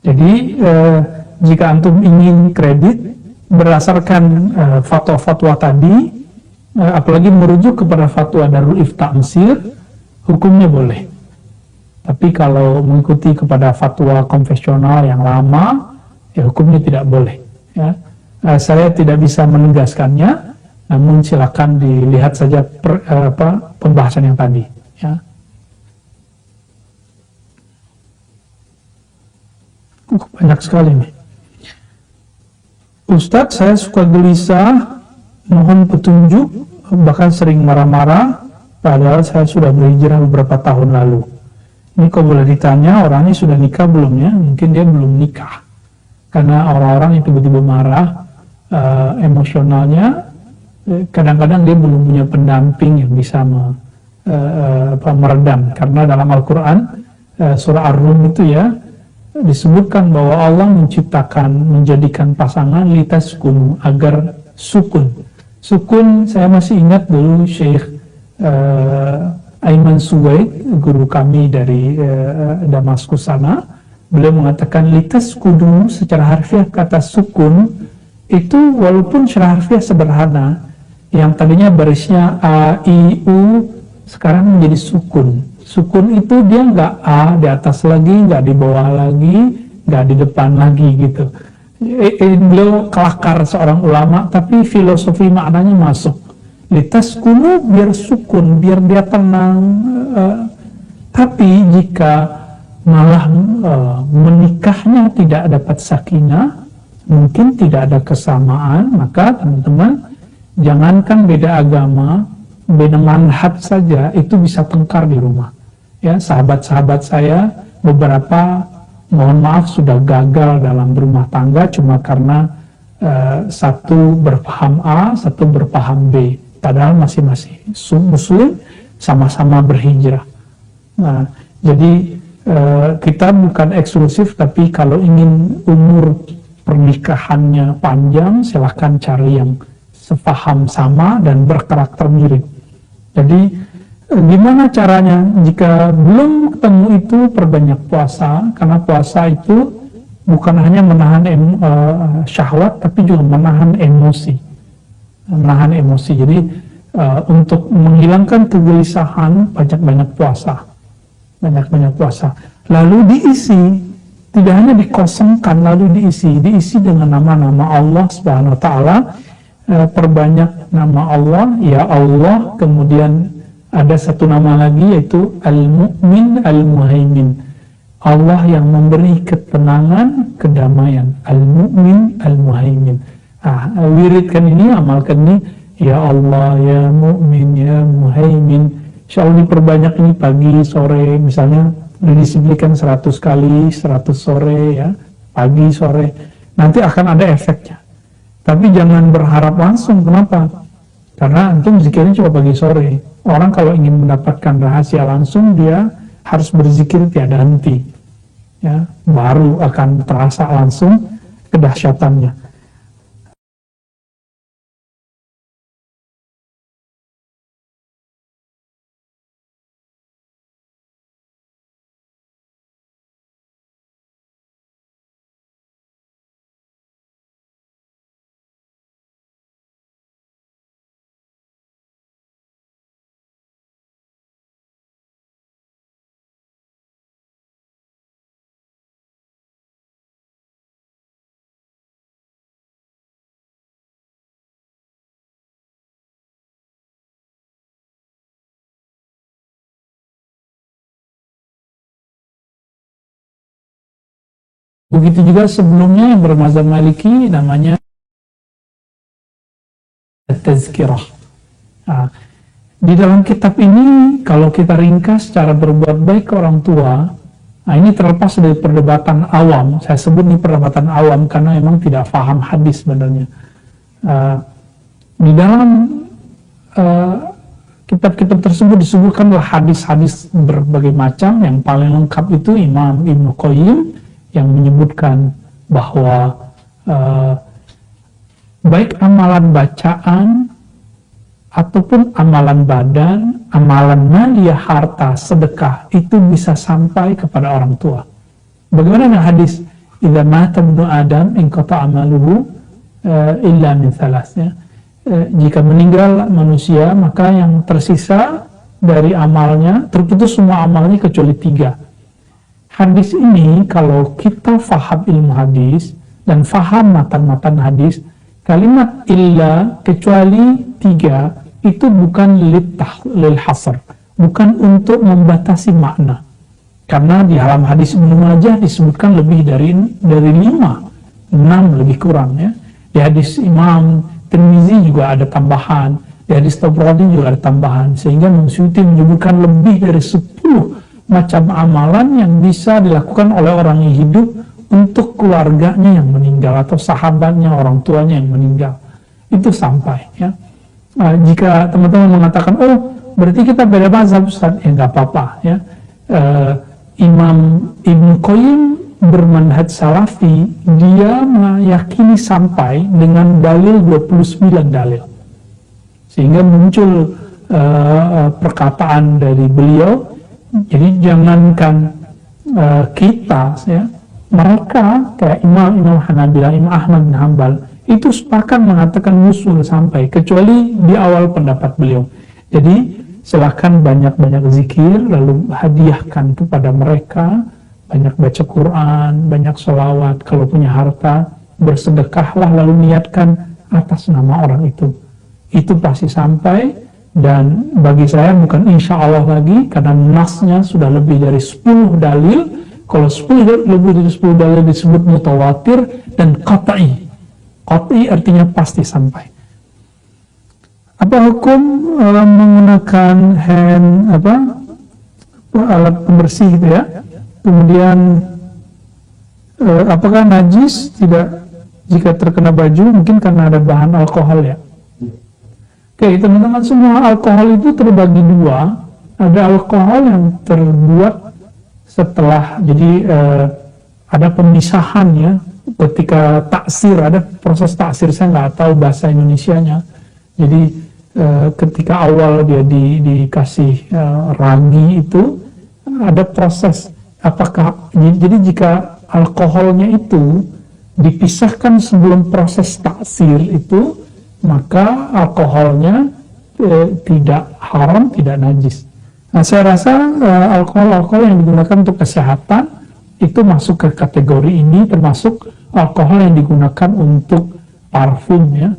Jadi jika antum ingin kredit berdasarkan fatwa-fatwa tadi, apalagi merujuk kepada fatwa Darul Ifta Mesir, hukumnya boleh. Tapi kalau mengikuti kepada fatwa konvensional yang lama, ya hukumnya tidak boleh, ya. Saya tidak bisa menegaskannya, namun silakan dilihat saja pembahasan yang tadi, ya. Banyak sekali nih. Ustadz, saya suka gelisah, mohon petunjuk, bahkan sering marah-marah, padahal saya sudah berhijrah beberapa tahun lalu. Ini kalau boleh ditanya, orangnya sudah nikah belum, ya? Mungkin dia belum nikah. Karena orang-orang yang tiba-tiba marah, emosionalnya, kadang-kadang dia belum punya pendamping yang bisa meredam. Karena dalam Al-Quran, surah Ar-Rum itu, ya, disebutkan bahwa Allah menjadikan pasangan litaskunu, agar sukun. Sukun, saya masih ingat dulu Syekh Aiman Suwaid, guru kami dari Damaskus sana, beliau mengatakan litaskunu, secara harfiah kata sukun itu walaupun secara harfiah sederhana, yang tadinya barisnya A, I, U, sekarang menjadi sukun. Sukun itu dia nggak A di atas lagi, nggak di bawah lagi, nggak di depan lagi gitu. Beliau kelakar seorang ulama, tapi filosofi maknanya masuk. Litaskunu, biar sukun, biar dia tenang. Tapi jika malah menikahnya tidak dapat sakinah, mungkin tidak ada kesamaan, maka teman-teman, jangankan beda agama, beda manhaj saja itu bisa tengkar di rumah. Ya, sahabat-sahabat saya beberapa, mohon maaf, sudah gagal dalam berumah tangga cuma karena satu berpaham A, satu berpaham B, padahal masing-masing muslim, sama-sama berhijrah. Nah, jadi kita bukan eksklusif, tapi kalau ingin umur pernikahannya panjang, silahkan cari yang sefaham sama dan berkarakter mirip. Jadi gimana caranya? Jika belum ketemu itu, perbanyak puasa, karena puasa itu bukan hanya menahan syahwat, tapi juga menahan emosi. Menahan emosi. Jadi untuk menghilangkan kegelisahan, banyak-banyak puasa. Banyak-banyak puasa. Lalu diisi, tidak hanya dikosongkan, lalu diisi dengan nama-nama Allah Subhanahu wa Ta'ala. Perbanyak nama Allah, ya Allah, kemudian ada satu nama lagi yaitu Al-Mu'min Al-Muhaimin, Allah yang memberi ketenangan, kedamaian. Al-Mu'min Al-Muhaimin. Wiridkan ini, amalkan ini, ya Allah, ya Mu'min, ya Muhaimin. Insya Allah diperbanyak ini pagi, sore, misalnya didisiplinkan 100 kali, 100 sore, ya, pagi, sore, nanti akan ada efeknya. Tapi jangan berharap langsung. Kenapa? Karena antum zikirnya cuma pagi, sore. Orang kalau ingin mendapatkan rahasia langsung, dia harus berzikir tiada henti, ya, baru akan terasa langsung kedahsyatannya. Begitu juga sebelumnya yang bermazhab Maliki namanya Tazkirah. Di dalam kitab ini kalau kita ringkas cara berbuat baik ke orang tua, ini terlepas dari perdebatan awam. Saya sebut ini perdebatan awam karena memang tidak paham hadis sebenarnya. Di dalam kitab-kitab tersebut disebutkanlah hadis-hadis berbagai macam. Yang paling lengkap itu Imam Ibnu Qayyim yang menyebutkan bahwa baik amalan bacaan ataupun amalan badan, amalan maliyah, harta, sedekah, itu bisa sampai kepada orang tua. Bagaimana dengan hadis idza mata ibnu adam inqata amaluhu illa min thalas, ya. Jika meninggal manusia, maka yang tersisa dari amalnya, terputus semua amalnya kecuali 3. Hadis ini kalau kita faham ilmu hadis dan faham matan-matan hadis, kalimat illa, kecuali 3, itu bukan lil hasr, bukan untuk membatasi makna. Karena di dalam hadis Ibnu Majah disebutkan lebih dari 5, 6 lebih kurang, ya. Di hadis Imam Tirmizi juga ada tambahan, di hadis Tabrani juga ada tambahan, sehingga Imam Suyuti menyebutkan lebih dari 10 macam amalan yang bisa dilakukan oleh orang yang hidup untuk keluarganya yang meninggal atau sahabatnya, orang tuanya yang meninggal. Itu sampai, ya. Jika teman-teman mengatakan, oh berarti kita beda mazhab, Ustaz, ya nggak apa-apa, ya. Imam Ibnu Qayyim bermanhaj salafi, dia meyakini sampai dengan dalil 29 dalil, sehingga muncul perkataan dari beliau. Jadi jangankan kita, ya, mereka kayak Imam Hanabilah, Imam Ahmad bin Hanbal itu sepakat mengatakan musul sampai, kecuali di awal pendapat beliau. Jadi silahkan banyak-banyak zikir, lalu hadiahkan kepada mereka, banyak baca Quran, banyak sholawat, kalau punya harta bersedekahlah, lalu niatkan atas nama orang itu pasti sampai. Dan bagi saya bukan insya Allah lagi, karena nasnya sudah lebih dari 10 dalil. Kalau lebih dari 10 dalil disebut mutawatir dan qat'i. Qat'i artinya pasti sampai. Apa hukum menggunakan alat pembersih gitu, ya? Kemudian apakah najis tidak jika terkena baju, mungkin karena ada bahan alkohol, ya? Oke, teman-teman semua, alkohol itu terbagi 2. Ada alkohol yang terbuat setelah, jadi ada pemisahan, ya, ketika taksir, ada proses taksir, saya nggak tahu bahasa Indonesianya. Jadi ketika awal dia dikasih ragi itu ada proses. Jadi jika alkoholnya itu dipisahkan sebelum proses taksir itu, maka alkoholnya tidak haram, tidak najis. Nah, saya rasa alkohol yang digunakan untuk kesehatan itu masuk ke kategori ini, termasuk alkohol yang digunakan untuk parfum ya.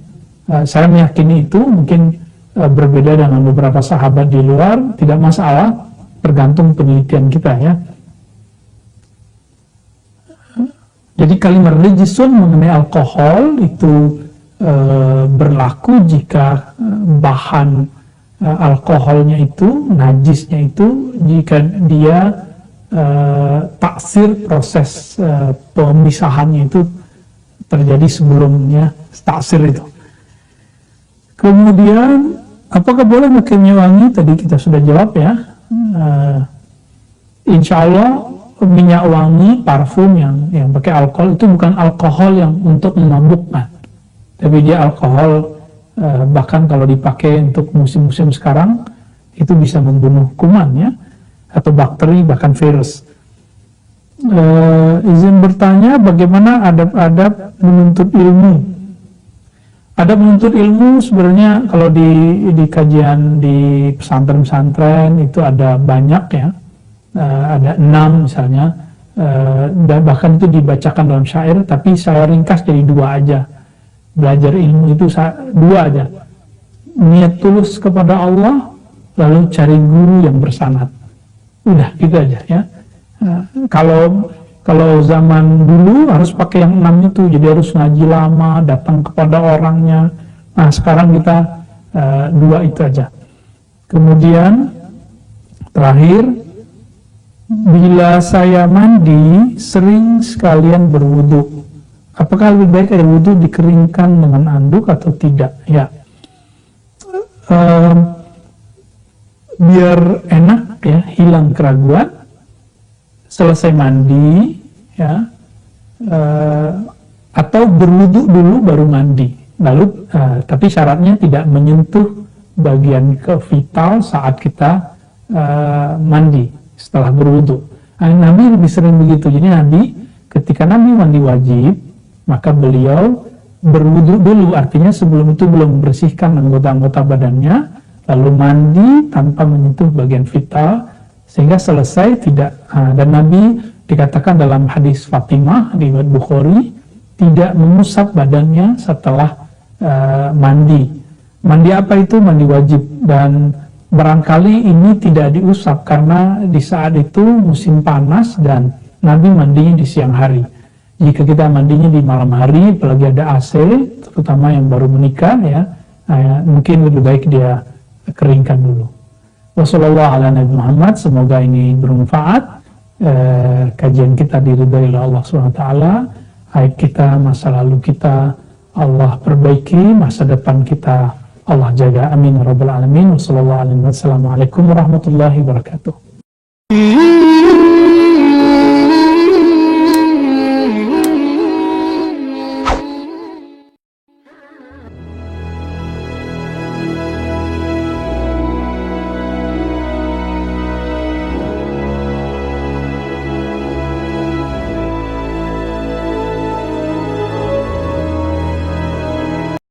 Saya meyakini itu mungkin berbeda dengan beberapa sahabat di luar, tidak masalah, tergantung penelitian kita ya. Jadi kalimat rijisun mengenai alkohol itu berlaku jika bahan alkoholnya itu, najisnya itu, jika dia taksir, proses pemisahannya itu terjadi sebelumnya taksir itu. Kemudian apakah boleh pakai minyak wangi? Tadi kita sudah jawab ya. Insya Allah minyak wangi, parfum yang pakai alkohol itu bukan alkohol yang untuk memabukkan, tapi dia alkohol bahkan kalau dipakai untuk musim-musim sekarang itu bisa membunuh kuman ya, atau bakteri, bahkan virus. Izin bertanya, bagaimana adab-adab menuntut ilmu? Adab menuntut ilmu sebenarnya kalau di kajian di pesantren-pesantren itu ada banyak ya. Ada 6 misalnya, dan bahkan itu dibacakan dalam syair, tapi saya ringkas jadi 2 aja. Belajar ilmu itu 2 aja, niat tulus kepada Allah, lalu cari guru yang bersanad. Udah gitu aja ya. Kalau zaman dulu harus pakai yang 6 itu, jadi harus ngaji lama, datang kepada orangnya. Nah sekarang kita 2 itu aja. Kemudian terakhir, bila saya mandi, sering sekalian berwudu. Apakah lebih baik air wudu dikeringkan dengan anduk atau tidak? Ya, biar enak ya, hilang keraguan. Selesai mandi, ya, atau berwudu dulu baru mandi. Lalu, tapi syaratnya tidak menyentuh bagian vital saat kita mandi. Setelah berwudu. Nabi lebih sering begitu. Jadi Nabi, ketika Nabi mandi wajib, maka beliau berwudu dulu. Artinya sebelum itu belum membersihkan anggota-anggota badannya, lalu mandi tanpa menyentuh bagian vital, sehingga selesai tidak. Dan Nabi dikatakan dalam hadis Fatimah di riwayat Bukhari, tidak mengusap badannya setelah mandi. Mandi apa itu? Mandi wajib. Dan barangkali ini tidak diusap karena di saat itu musim panas dan Nabi mandinya di siang hari. Jika kita mandinya di malam hari, apalagi ada AC, terutama yang baru menikah ya, mungkin lebih baik dia keringkan dulu. Wassalamualaikum warahmatullahi wabarakatuh. Semoga ini bermanfaat. Kajian kita diridhai oleh Allah SWT. Aib kita, masa lalu kita Allah perbaiki, masa depan kita Allah jaga. Amin ya rabbal alamin. Wassalamualaikum warahmatullahi wabarakatuh.